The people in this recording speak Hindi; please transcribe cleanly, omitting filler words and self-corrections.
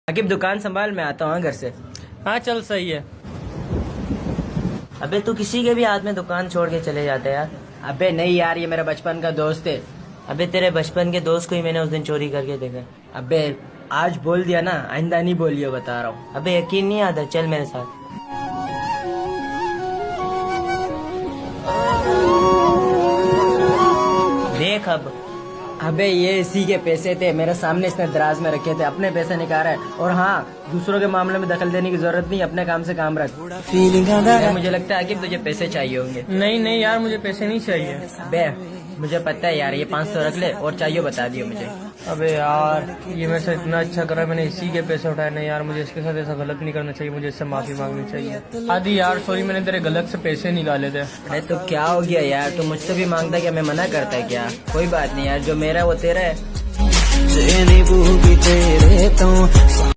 आकिब दुकान संभाल, मैं आता हूँ घर से। हाँ चल सही है। अबे तू किसी के भी हाथ में दुकान छोड़ के चले जाते यार। अबे नहीं यार, ये मेरा बचपन का दोस्त है। अबे तेरे बचपन के दोस्त को ही मैंने उस दिन चोरी करके देखा। अबे आज बोल दिया ना, आइंदा नहीं बोलियो, बता रहा हूँ। अबे यकीन नहीं आता, चल मेरे साथ। देख अब। अबे ये इसी के पैसे थे, मेरे सामने इसने दराज में रखे थे, अपने पैसे निकाल रहा है। और हाँ, दूसरों के मामले में दखल देने की जरूरत नहीं, अपने काम से काम रख। मुझे लगता है कि तुझे पैसे चाहिए होंगे। नहीं नहीं यार, मुझे पैसे नहीं चाहिए। अबे मुझे पता है यार, ये 500 रख ले और चाहिए बता दियो मुझे। अबे यार, ये मेरे से इतना अच्छा करा, मैंने इसी के पैसे उठाए। नहीं यार, मुझे इसके साथ ऐसा गलत नहीं करना चाहिए, मुझे इससे माफी मांगनी चाहिए। आदि यार सॉरी, मैंने तेरे गलत से पैसे निकाले थे। अरे तो क्या हो गया यार, तू मुझसे भी मांगता क्या, मैं मना करता है क्या? कोई बात नहीं यार, जो मेरा है वो तेरा है।